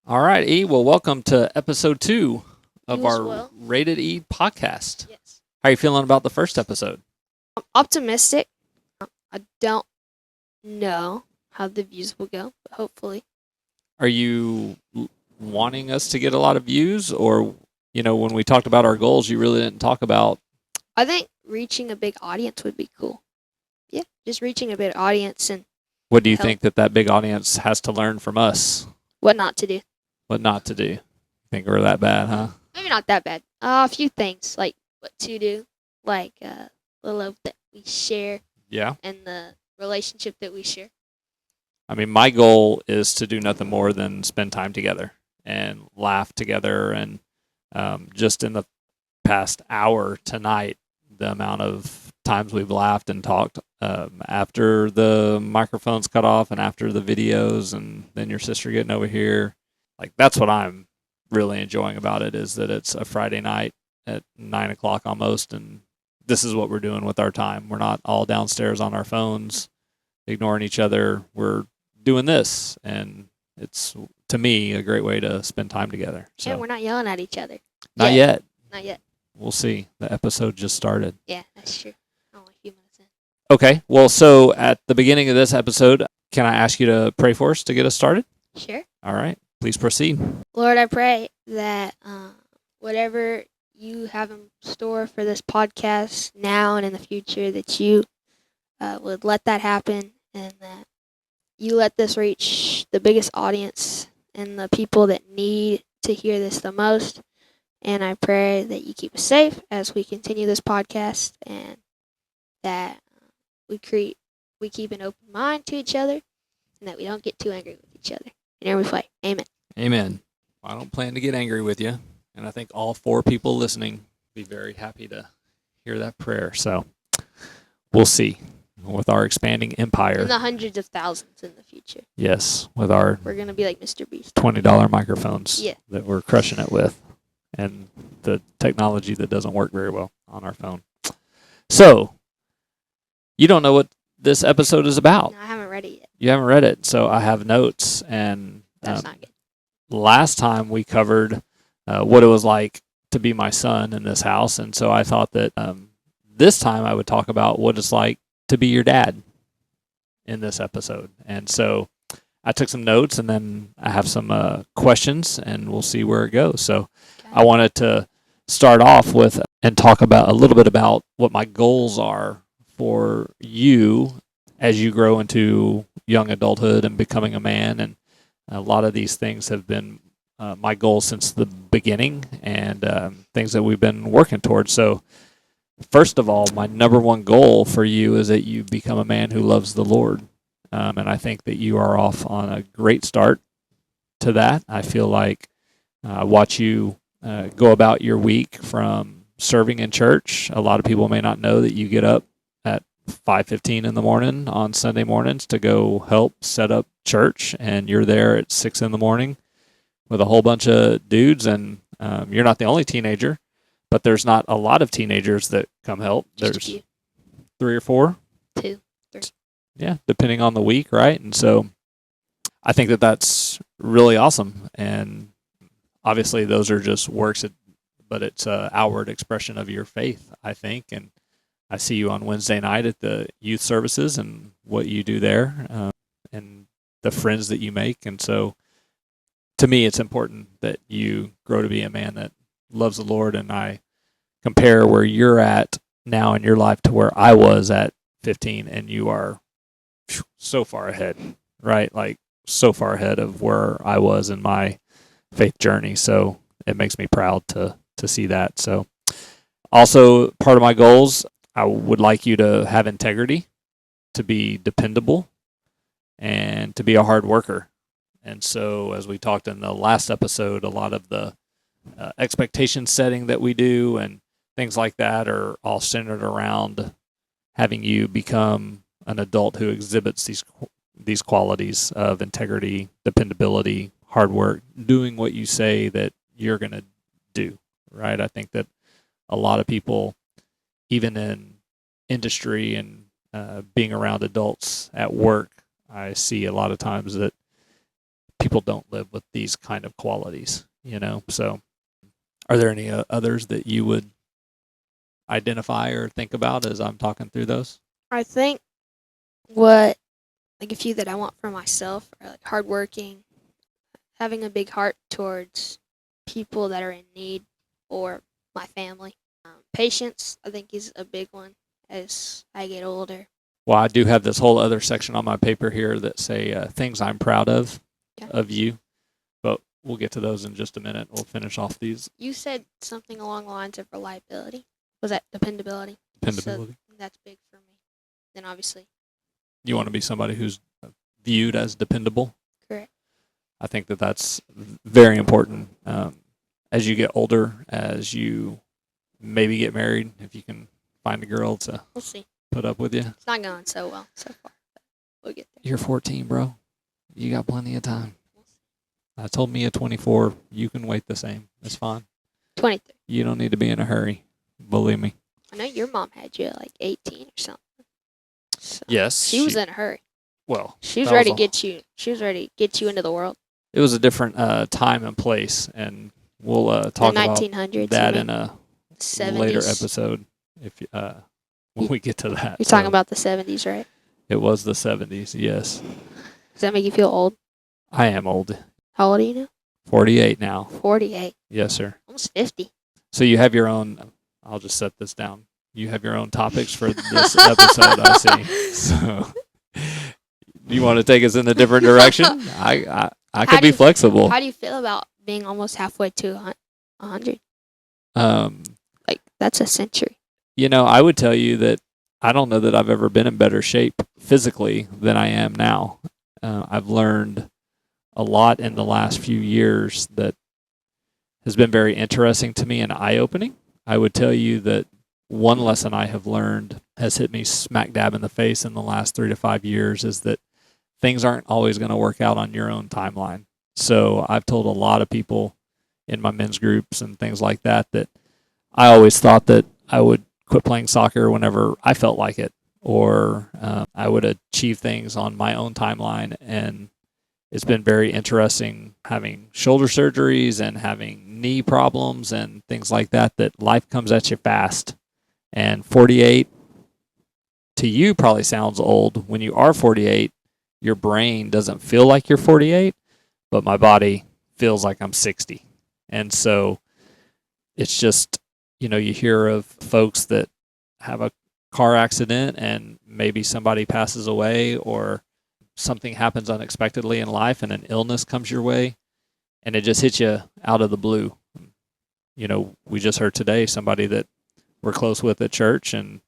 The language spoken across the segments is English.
All right, E. Well, welcome to episode 2 of You as our well. Rated E podcast. Yes. How are you feeling about the first episode? I'm optimistic. I don't know how the views will go, but hopefully. Are you wanting us to get a lot of views, or when we talked about our goals, you really didn't talk about I think reaching a big audience would be cool. Yeah, just reaching a big audience and what do you help. think that big audience has to learn from us? What not to do. What not to do? Think we're that bad, huh? Maybe not that bad. A few things like what to do, like the love that we share Yeah. and the relationship that we share. I mean, my goal is to do nothing more than spend time together and laugh together. And just in the past hour tonight, the amount of times we've laughed and talked after the microphones cut off and after the videos, and then your sister getting over here. Like, that's what I'm really enjoying about it, is that it's a Friday night at 9 o'clock almost, and this is what we're doing with our time. We're not all downstairs on our phones ignoring each other. We're doing this, and it's, to me, a great way to spend time together. So And we're not yelling at each other. not yet. Not yet. We'll see. The episode just started. Yeah, that's true. Only a few minutes in. Okay. Well, so at the beginning of this episode, can I ask you to pray for us to get us started? Sure. All right. Please proceed. Lord, I pray that whatever you have in store for this podcast now and in the future, that you would let that happen and that you let this reach the biggest audience and the people that need to hear this the most. And I pray that you keep us safe as we continue this podcast and that we keep an open mind to each other and that we don't get too angry with each other. In every fight. Amen. Amen. I don't plan to get angry with you, and I think all 4 people listening be very happy to hear that prayer. So we'll see with our expanding empire. In the hundreds of thousands in the future. Yes, with our We're going to be like Mr. Beast. $20 microphones Yeah. that we're crushing it with, and the technology that doesn't work very well on our phone. So, you don't know what this episode is about. No, I haven't read it yet. You haven't read it, so I have notes. And That's not good. last time we covered what it was like to be my son in this house, and so I thought that this time I would talk about what it's like to be your dad in this episode. And so I took some notes, and then I have some questions, and we'll see where it goes. So I wanted to start off with and talk about a little bit about what my goals are for you as you grow into young adulthood and becoming a man. And a lot of these things have been my goals since the beginning, and things that we've been working towards. So first of all, my number one goal for you is that you become a man who loves the Lord. And I think that you are off on a great start to that. I feel like watch you go about your week from serving in church. A lot of people may not know that you get up at 5:15 in the morning on Sunday mornings to go help set up church, and you're there at 6 in the morning with a whole bunch of dudes, and you're not the only teenager, but there's not a lot of teenagers that come help. Just a There's few. 3 or 4. 2, 3. Yeah, depending on the week, right? And so I think that that's really awesome. And obviously those are just works, but it's an outward expression of your faith, I think. And I see you on Wednesday night at the youth services and what you do there, and the friends that you make. And so to me, it's important that you grow to be a man that loves the Lord. And I compare where you're at now in your life to where I was at 15, and you are so far ahead, right? Like so far ahead of where I was in my faith journey. So it makes me proud to see that. So also part of my goals, I would like you to have integrity, to be dependable, and to be a hard worker. And so as we talked in the last episode, a lot of the expectation setting that we do and things like that are all centered around having you become an adult who exhibits these qualities of integrity, dependability, hard work, doing what you say that you're going to do, right? I think that a lot of people, even in industry and being around adults at work, I see a lot of times that people don't live with these kind of qualities, you know. So, are there any others that you would identify or think about as I'm talking through those? I think what like a few that I want for myself are like hardworking, having a big heart towards people that are in need or my family. Patience, I think, is a big one as I get older. Well, I do have this whole other section on my paper here that say things I'm proud of you, but we'll get to those in just a minute. We'll finish off these. You said something along the lines of reliability. Was that dependability? Dependability. So that's big for me. Then obviously. You want to be somebody who's viewed as dependable? Correct. I think that that's very important as you get older, as you maybe get married, if you can find a girl to we'll see. Put up with you. It's not going so well so far, but we'll get there. You're 14, bro. You got plenty of time. I told Mia 24, you can wait the same. It's fine. 23. You don't need to be in a hurry. Believe me. I know your mom had you at like 18 or something. So yes. She was in a hurry. Well, she was ready to get you. She was ready to get you into the world. It was a different time and place, and we'll talk about that in a 70s. Later episode if when we get to that. You're talking about the 70s, right? It was the 70s, yes. Does that make you feel old? I am old. How old are you now? 48 now. 48. Yes, sir. Almost 50. So you have your own, I'll just set this down. You have your own topics for this episode, I see. So you want to take us in a different direction? I could be flexible. How do you feel about being almost halfway to 100? Like, that's a century. You know, I would tell you that I don't know that I've ever been in better shape physically than I am now. I've learned a lot in the last few years that has been very interesting to me and eye-opening. I would tell you that one lesson I have learned has hit me smack dab in the face in the last 3 to 5 years is that things aren't always going to work out on your own timeline. So I've told a lot of people in my men's groups and things like that that I always thought that I would quit playing soccer whenever I felt like it, or I would achieve things on my own timeline. And it's been very interesting having shoulder surgeries and having knee problems and things like that, that life comes at you fast. And 48 to you probably sounds old. When you are 48, your brain doesn't feel like you're 48, but my body feels like I'm 60. And so it's just, you know, you hear of folks that have a car accident and maybe somebody passes away or something happens unexpectedly in life and an illness comes your way and it just hits you out of the blue. You know, we just heard today somebody that we're close with at church and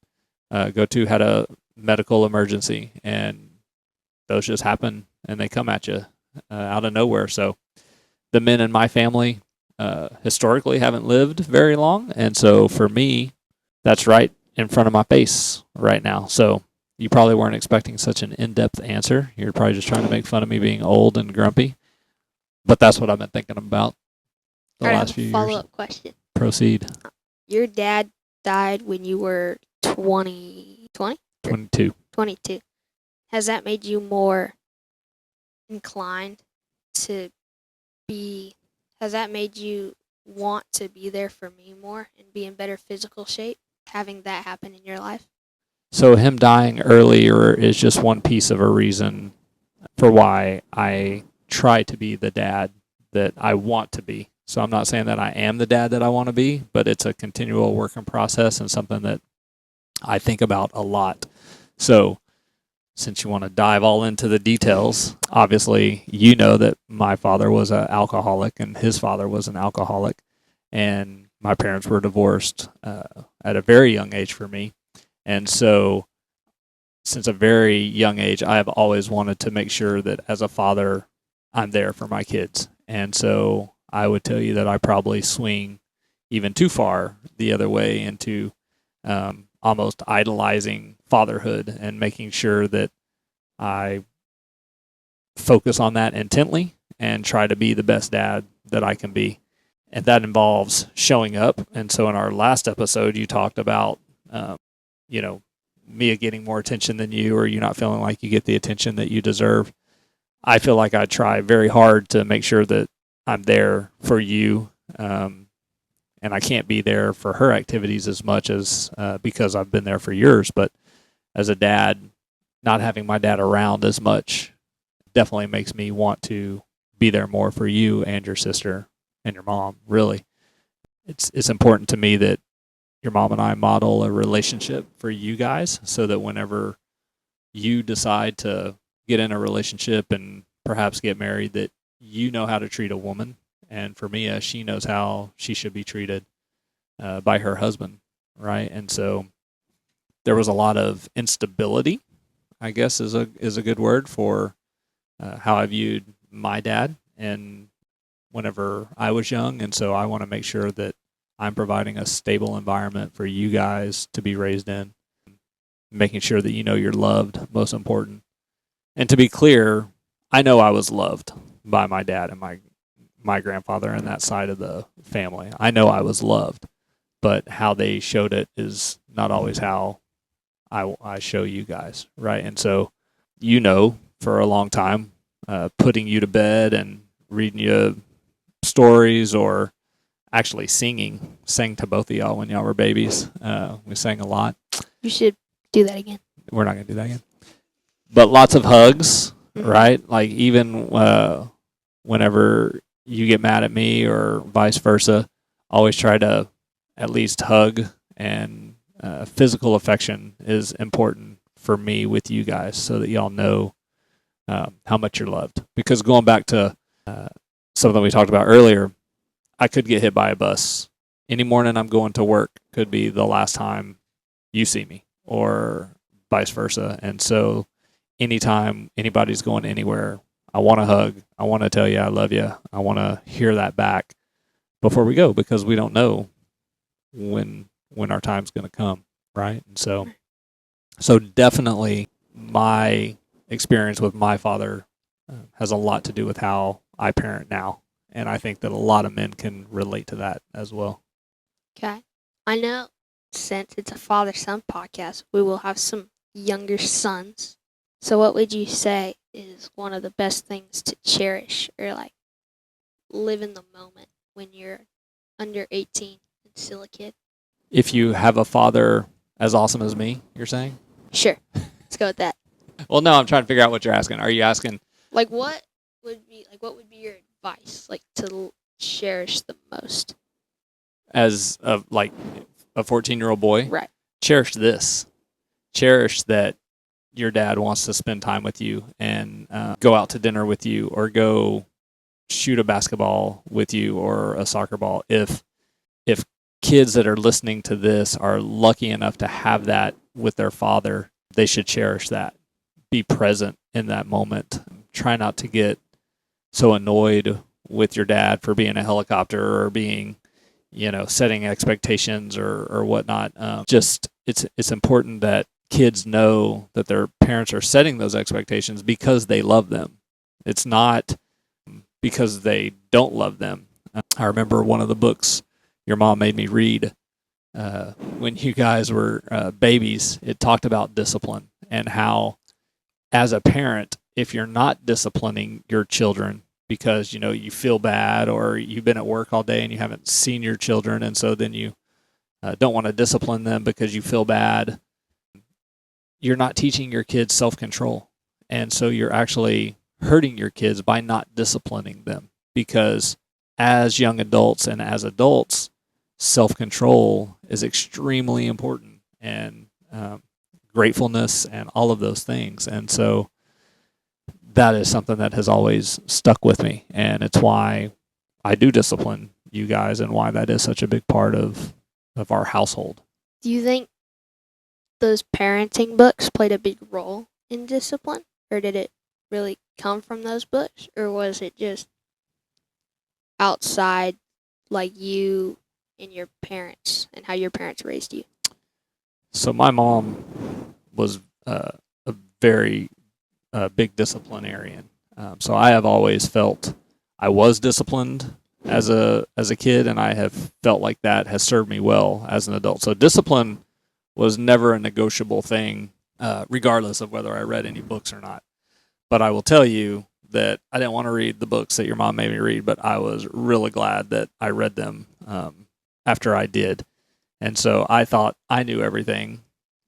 had a medical emergency, and those just happen and they come at you out of nowhere. So the men in my family historically haven't lived very long, and so for me, that's right in front of my face right now. So you probably weren't expecting such an in-depth answer. You're probably just trying to make fun of me being old and grumpy, but that's what I've been thinking about the last few years. Follow-up question. Proceed. Your dad died when you were 22. 22. Has that made you more inclined to be, has that made you want to be there for me more and be in better physical shape, having that happen in your life? So him dying earlier is just one piece of a reason for why I try to be the dad that I want to be. So I'm not saying that I am the dad that I want to be, but it's a continual work in process and something that I think about a lot. So since you want to dive all into the details, obviously you know that my father was an alcoholic and his father was an alcoholic, and my parents were divorced at a very young age for me. And so since a very young age, I have always wanted to make sure that as a father, I'm there for my kids. And so I would tell you that I probably swing even too far the other way into almost idolizing fatherhood and making sure that I focus on that intently and try to be the best dad that I can be. And that involves showing up. And so in our last episode, you talked about, Mia getting more attention than you, or you not feeling like you get the attention that you deserve. I feel like I try very hard to make sure that I'm there for you. And I can't be there for her activities as much as because I've been there for yours. But as a dad, not having my dad around as much definitely makes me want to be there more for you and your sister and your mom. Really, it's important to me that your mom and I model a relationship for you guys, so that whenever you decide to get in a relationship and perhaps get married, that you know how to treat a woman, and for Mia, she knows how she should be treated by her husband, right? And so there was a lot of instability, I guess is a good word for how I viewed my dad and whenever I was young, and so I want to make sure that I'm providing a stable environment for you guys to be raised in, making sure that you know you're loved, most important. And to be clear, I know I was loved by my dad and my grandfather and that side of the family. I know I was loved, but how they showed it is not always how I show you guys, right? And so, you know, for a long time, putting you to bed and reading you stories, or actually sang to both of y'all when y'all were babies. We sang a lot. You should do that again. We're not going to do that again. But lots of hugs, right? Like even whenever you get mad at me or vice versa, always try to at least hug, and physical affection is important for me with you guys, so that y'all know how much you're loved. Because going back to something we talked about earlier, I could get hit by a bus. Any morning I'm going to work could be the last time you see me, or vice versa. And so anytime anybody's going anywhere, I want to hug. I want to tell you I love you. I want to hear that back before we go, because we don't know when our time's going to come, right? And so definitely my experience with my father has a lot to do with how I parent now. And I think that a lot of men can relate to that as well. Okay. I know since it's a father-son podcast, we will have some younger sons. So what would you say is one of the best things to cherish, or like live in the moment when you're under 18 and still a kid? If you have a father as awesome as me, you're saying? Sure. Let's go with that. Well, no, I'm trying to figure out what you're asking. Are you asking what would be your advice, like, to cherish the most? as a 14-year-old boy? Right. Cherish this. Cherish that your dad wants to spend time with you and go out to dinner with you, or go shoot a basketball with you, or a soccer ball. If kids that are listening to this are lucky enough to have that with their father, they should cherish that. Be present in that moment. Try not to get so annoyed with your dad for being a helicopter, or being, setting expectations or whatnot. Just it's important that kids know that their parents are setting those expectations because they love them. It's not because they don't love them. I remember one of the books your mom made me read when you guys were babies. It talked about discipline, and how, as a parent, if you're not disciplining your children because you feel bad, or you've been at work all day and you haven't seen your children, and so then you don't want to discipline them because you feel bad, you're not teaching your kids self-control. And so you're actually hurting your kids by not disciplining them, because as young adults and as adults, self-control is extremely important, and gratefulness and all of those things. And so that is something that has always stuck with me, and it's why I do discipline you guys, and why that is such a big part of our household. Do you think those parenting books played a big role in discipline, or did it really come from those books, or was it just outside, like you and your parents and how your parents raised you? So my mom was a very big disciplinarian. So I have always felt I was disciplined as a kid, and I have felt like that has served me well as an adult. So discipline was never a negotiable thing, regardless of whether I read any books or not. But I will tell you that I didn't want to read the books that your mom made me read, but I was really glad that I read them after I did. And so I thought I knew everything.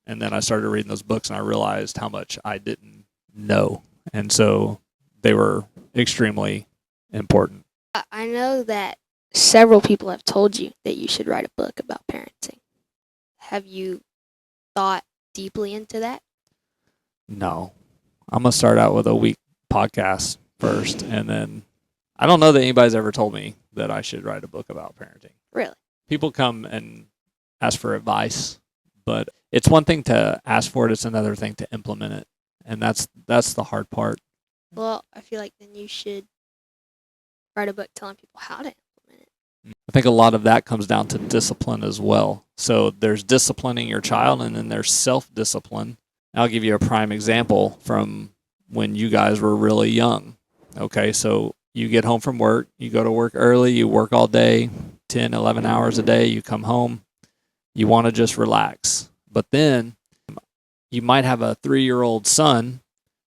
And then I started reading those books and I realized how much I didn't know. And so they were extremely important. I know that several people have told you that you should write a book about parenting. Have you thought deeply into that? No. I'm going to start out with a week podcast first. And then I don't know that anybody's ever told me that I should write a book about parenting. Really? People come and ask for advice, but it's one thing to ask for it. It's another thing to implement it. And that's the hard part. Well, I feel like then you should write a book telling people how to implement it. I think a lot of that comes down to discipline as well. So there's disciplining your child, and then there's self-discipline. I'll give you a prime example from when you guys were really young. Okay, so you get home from work, you go to work early, you work all day, 10, 11 hours a day, you come home, you want to just relax. But then you might have a 3-year-old son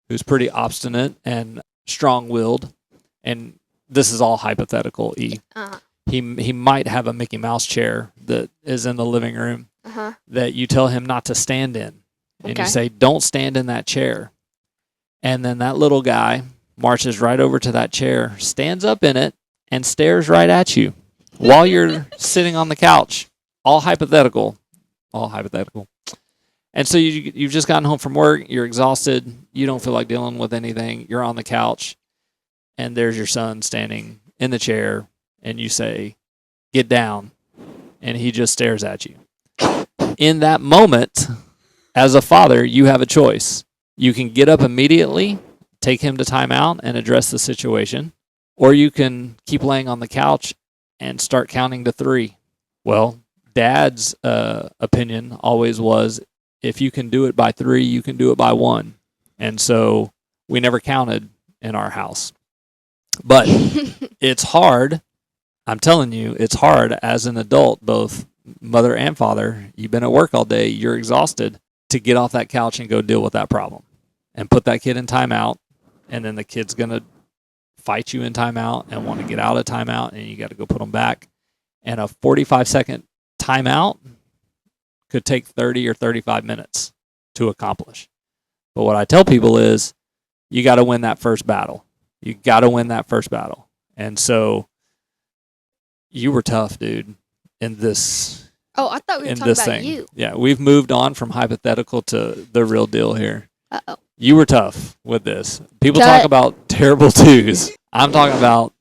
who's pretty obstinate and strong-willed, and this is all hypothetical, E. Uh-huh. He might have a Mickey Mouse chair that is in the living room that you tell him not to stand in. And you say, don't stand in that chair. And then that little guy marches right over to that chair, stands up in it, and stares right at you while you're sitting on the couch. All hypothetical. All hypothetical. And so you've just gotten home from work. You're exhausted. You don't feel like dealing with anything. You're on the couch. And there's your son standing in the chair. And you say, get down. And he just stares at you. In that moment, as a father, you have a choice. You can get up immediately, take him to timeout, and address the situation. Or you can keep laying on the couch and start counting to 3. Well, Dad's opinion always was, if you can do it by 3, you can do it by 1. And so we never counted in our house. But it's hard. I'm telling you, it's hard as an adult, both mother and father. You've been at work all day. You're exhausted to get off that couch and go deal with that problem and put that kid in timeout. And then the kid's going to fight you in timeout and want to get out of timeout, and you got to go put them back. And a 45-second timeout could take 30 or 35 minutes to accomplish. But what I tell people is, you got to win that first battle. You got to win that first battle. And so you were tough, dude, in this. Oh, I thought we were talking about thing. you. Yeah, we've moved on from hypothetical to the real deal here. Uh-oh. You were tough with this. People Cut. talk about terrible twos. I'm talking about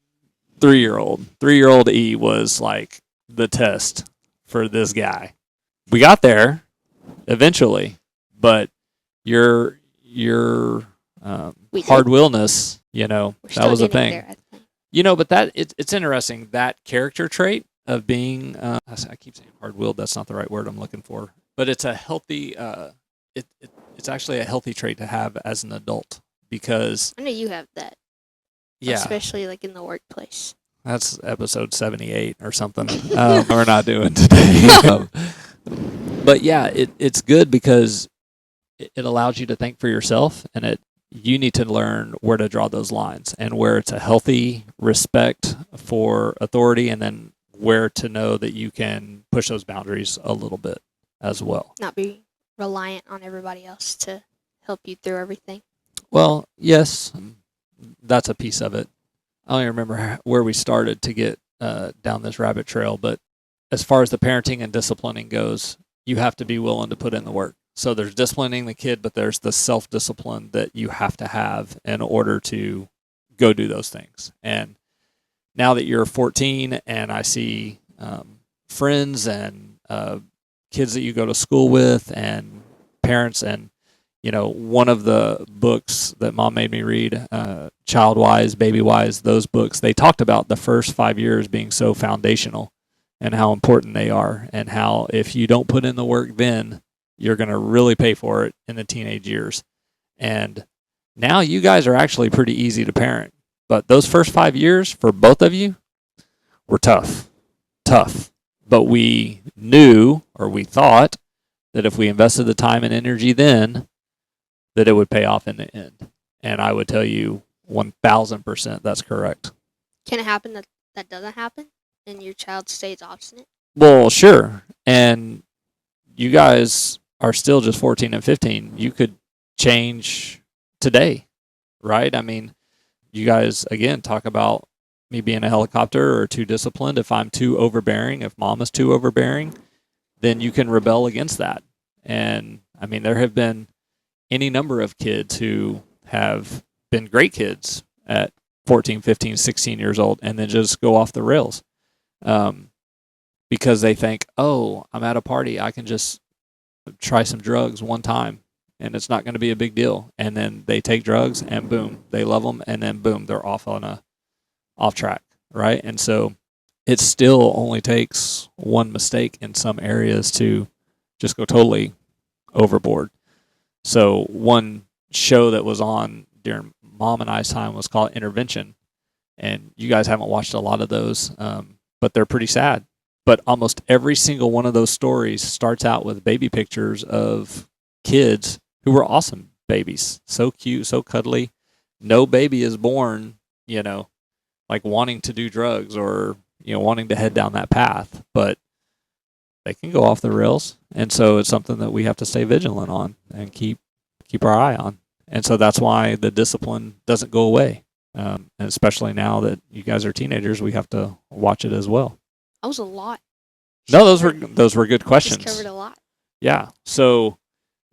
3-year-old. 3-year-old E was like the test for this guy. We got there eventually, but your hard-willedness, that was a thing. There, I think. But that it's interesting, that character trait of being, I keep saying hard-willed, that's not the right word I'm looking for, but it's a healthy, it's actually a healthy trait to have as an adult, because I know you have that. Yeah, especially like in the workplace. That's episode 78 or something. We're not doing today. But yeah, it's good because it allows you to think for yourself, and you need to learn where to draw those lines and where it's a healthy respect for authority, and then where to know that you can push those boundaries a little bit as well. Not be reliant on everybody else to help you through everything. Well, yes, that's a piece of it. I don't even remember where we started to get down this rabbit trail, but as far as the parenting and disciplining goes, you have to be willing to put in the work. So there's disciplining the kid, but there's the self-discipline that you have to have in order to go do those things. And now that you're 14 and I see friends and kids that you go to school with and parents, and one of the books that Mom made me read, Child Wise, Baby Wise, those books, they talked about the first 5 years being so foundational and how important they are, and how if you don't put in the work then, you're going to really pay for it in the teenage years. And now you guys are actually pretty easy to parent. But those first 5 years for both of you were tough. But we knew, or we thought, that if we invested the time and energy then, that it would pay off in the end. And I would tell you, 1000%, that's correct. Can it happen that that doesn't happen and your child stays obstinate? Well, sure. And you guys are still just 14 and 15. You could change today, right? I mean, you guys, again, talk about me being a helicopter or too disciplined. If I'm too overbearing, if mom is too overbearing, then you can rebel against that. And I mean, there have been any number of kids who have been great kids at 14, 15, 16 years old and then just go off the rails because they think, oh, I'm at a party. I can just try some drugs one time and it's not going to be a big deal. And then they take drugs and boom, they love them. And then boom, they're off track. Right. And so it still only takes one mistake in some areas to just go totally overboard. So one show that was on during Mom and I's time was called Intervention. And you guys haven't watched a lot of those, but they're pretty sad. But almost every single one of those stories starts out with baby pictures of kids who were awesome babies. So cute, so cuddly. No baby is born, like wanting to do drugs or, wanting to head down that path. But they can go off the rails. And so it's something that we have to stay vigilant on and keep our eye on. And so that's why the discipline doesn't go away. And especially now that you guys are teenagers, we have to watch it as well. That was a lot. No, those were good questions. Just covered a lot. Yeah. So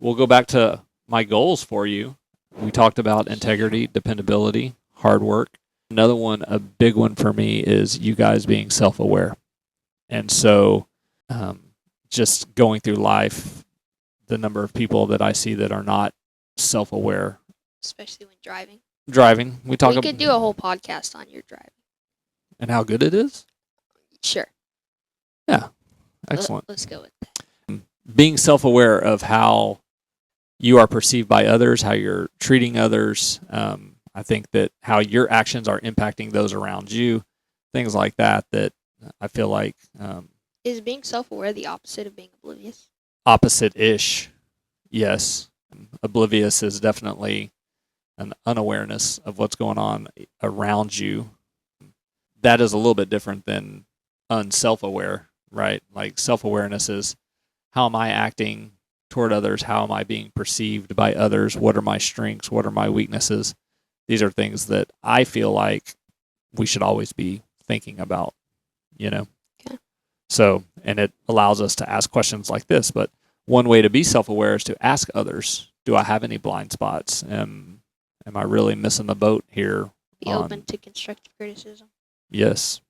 we'll go back to my goals for you. We talked about integrity, dependability, hard work. Another one, a big one for me, is you guys being self-aware. And so just going through life, the number of people that I see that are not self-aware. Especially when driving. We could do a whole podcast on your driving. And how good it is? Sure. Yeah. Excellent. Let's go with that. Being self-aware of how you are perceived by others, how you're treating others. I think that how your actions are impacting those around you, things like that I feel like... is being self-aware the opposite of being oblivious? Opposite-ish, yes. Oblivious is definitely an unawareness of what's going on around you. That is a little bit different than unself-aware, right? Like self-awareness is, how am I acting toward others? How am I being perceived by others? What are my strengths? What are my weaknesses? These are things that I feel like we should always be thinking about, Okay. So, and it allows us to ask questions like this. But one way to be self-aware is to ask others, do I have any blind spots? Am I really missing the boat here? Be open to constructive criticism. Yes.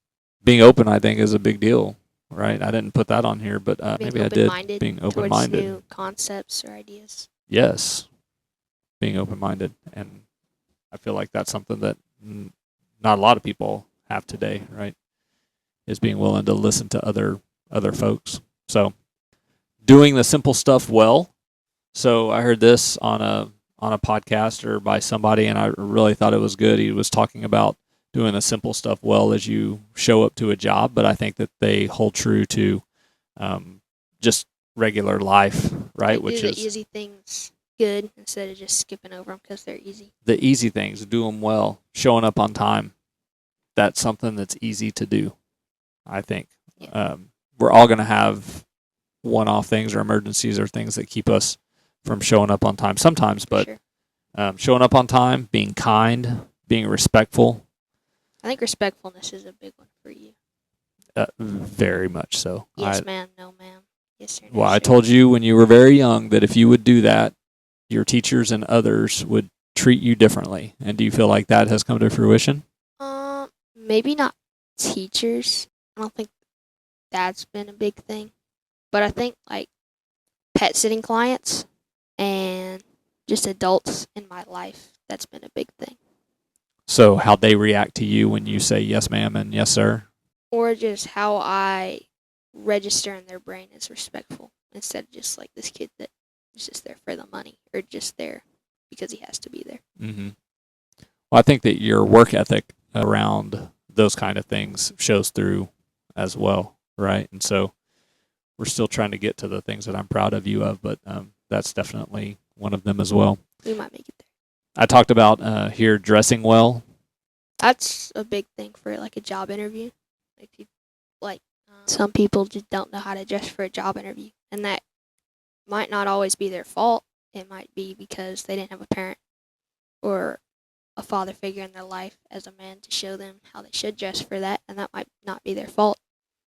Being open, I think, is a big deal, right? I didn't put that on here, but maybe I did. Being open-minded. Towards new concepts or ideas. Yes. Being open-minded. And I feel like that's something that not a lot of people have today, right? Is being willing to listen to other folks. So doing the simple stuff well. So I heard this on a podcast or by somebody, and I really thought it was good. He was talking about doing the simple stuff well as you show up to a job, but I think that they hold true to just regular life, right? Which do the easy things good instead of just skipping over them because they're easy. The easy things, do them well, showing up on time. That's something that's easy to do, I think. Yeah. We're all going to have one-off things or emergencies or things that keep us from showing up on time sometimes, but sure. Showing up on time, being kind, being respectful. I think respectfulness is a big one for you. Very much so. Yes, ma'am. No, ma'am. Yes, sir. No, well, sir. I told you when you were very young that if you would do that, your teachers and others would treat you differently. And do you feel like that has come to fruition? Maybe not teachers. I don't think that's been a big thing. But I think like pet sitting clients and just adults in my life, that's been a big thing. So how they react to you when you say yes, ma'am, and yes, sir? Or just how I register in their brain as respectful instead of just like this kid that is just there for the money or just there because he has to be there. Mm-hmm. Well, I think that your work ethic around those kind of things shows through as well, right? And so we're still trying to get to the things that I'm proud of you of, but that's definitely one of them as well. We might make it there. I talked about here dressing well. That's a big thing for like a job interview. Like people, some people just don't know how to dress for a job interview, and that might not always be their fault. It might be because they didn't have a parent or a father figure in their life as a man to show them how they should dress for that, and that might not be their fault.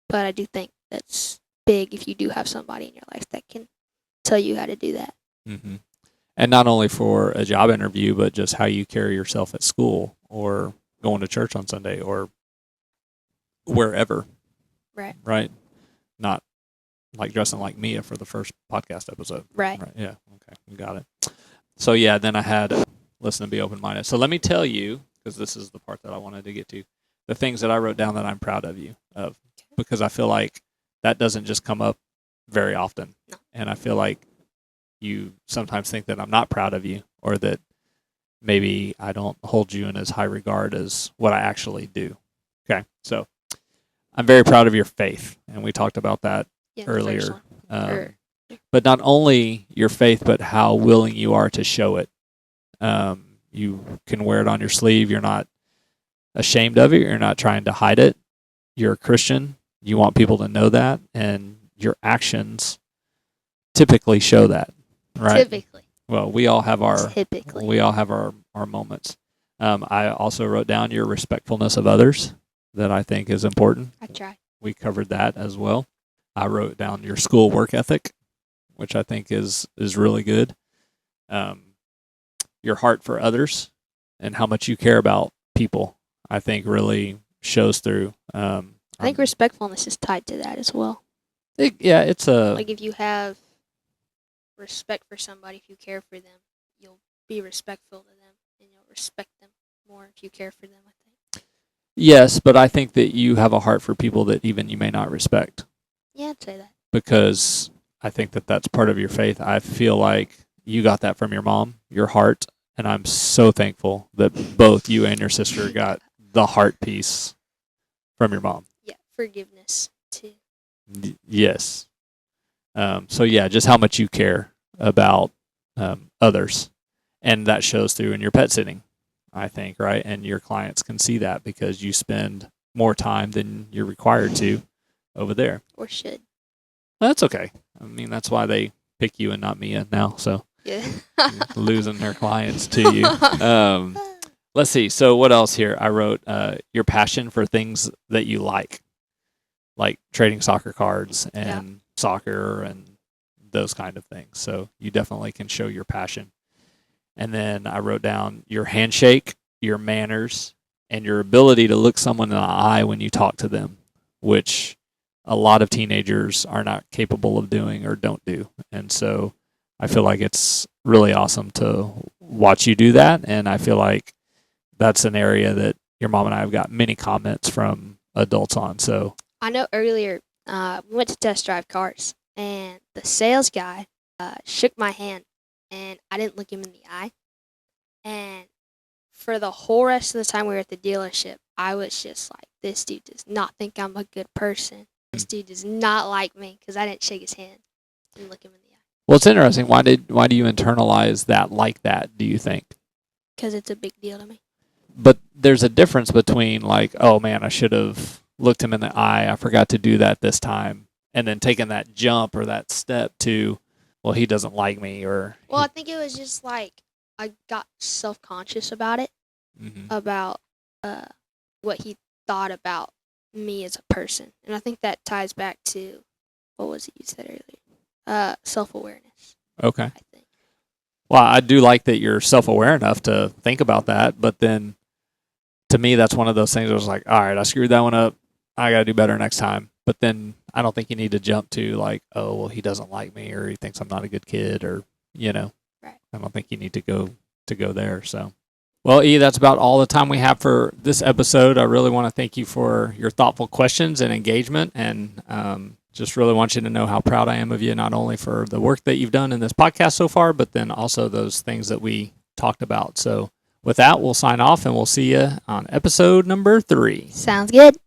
But I do think that's big if you do have somebody in your life that can tell you how to do that. Mm-hmm. And not only for a job interview, but just how you carry yourself at school or going to church on Sunday or wherever. Right. Right. Not like dressing like Mia for the first podcast episode. Right. Yeah. Okay. We got it. So yeah, then I had listen and be open-minded. So let me tell you, because this is the part that I wanted to get to, the things that I wrote down that I'm proud of you of, because I feel like that doesn't just come up very often. No. And I feel like you sometimes think that I'm not proud of you, or that maybe I don't hold you in as high regard as what I actually do. Okay. So I'm very proud of your faith. And we talked about that earlier. But not only your faith, but how willing you are to show it. You can wear it on your sleeve. You're not ashamed of it. You're not trying to hide it. You're a Christian. You want people to know that, and your actions typically show that, right? Typically. Well, we all have our moments. I also wrote down your respectfulness of others that I think is important. I try. We covered that as well. I wrote down your school work ethic, which I think is really good. Your heart for others and how much you care about people, I think really shows through. I think respectfulness is tied to that as well. It's a... Like if you have respect for somebody, if you care for them, you'll be respectful to them, and you'll respect them more if you care for them, I think. Yes, but I think that you have a heart for people that even you may not respect. Yeah, I'd say that. Because I think that that's part of your faith. I feel like you got that from your mom, your heart, and I'm so thankful that both you and your sister got the heart piece from your mom. Yeah, forgiveness too. Yes. So yeah, just how much you care about others, and that shows through in your pet sitting, I think, right? And your clients can see that because you spend more time than you're required to over there. Or should. Well, that's okay. I mean, that's why they pick you and not Mia now. So yeah, losing their clients to you. Let's see. So what else here? I wrote your passion for things that you like trading soccer cards and soccer and those kind of things. So you definitely can show your passion. And then I wrote down your handshake, your manners, and your ability to look someone in the eye when you talk to them, which a lot of teenagers are not capable of doing or don't do. And so I feel like it's really awesome to watch you do that. And I feel like that's an area that your mom and I have got many comments from adults on. So I know earlier we went to test drive cars, and the sales guy shook my hand, and I didn't look him in the eye. And for the whole rest of the time we were at the dealership, I was just like, this dude does not think I'm a good person. This dude does not like me because I didn't shake his hand and look him in the eye. Well, it's interesting. Why do you internalize that like that, do you think? Because it's a big deal to me. But there's a difference between like, oh man, I should have looked him in the eye. I forgot to do that this time. And then taking that jump or that step to, well, he doesn't like me or... Well, I think it was just like I got self-conscious about it, about what he thought about me as a person. And I think that ties back to, what was it you said earlier? Self-awareness. Okay. I think. Well, I do like that you're self-aware enough to think about that, but then to me, that's one of those things where I was like, all right, I screwed that one up. I got to do better next time. But then I don't think you need to jump to like, oh, well, he doesn't like me or he thinks I'm not a good kid or, Right. I don't think you need to go there. So, well, E, that's about all the time we have for this episode. I really want to thank you for your thoughtful questions and engagement, and just really want you to know how proud I am of you, not only for the work that you've done in this podcast so far, but then also those things that we talked about. So with that, we'll sign off and we'll see you on episode number 3. Sounds good.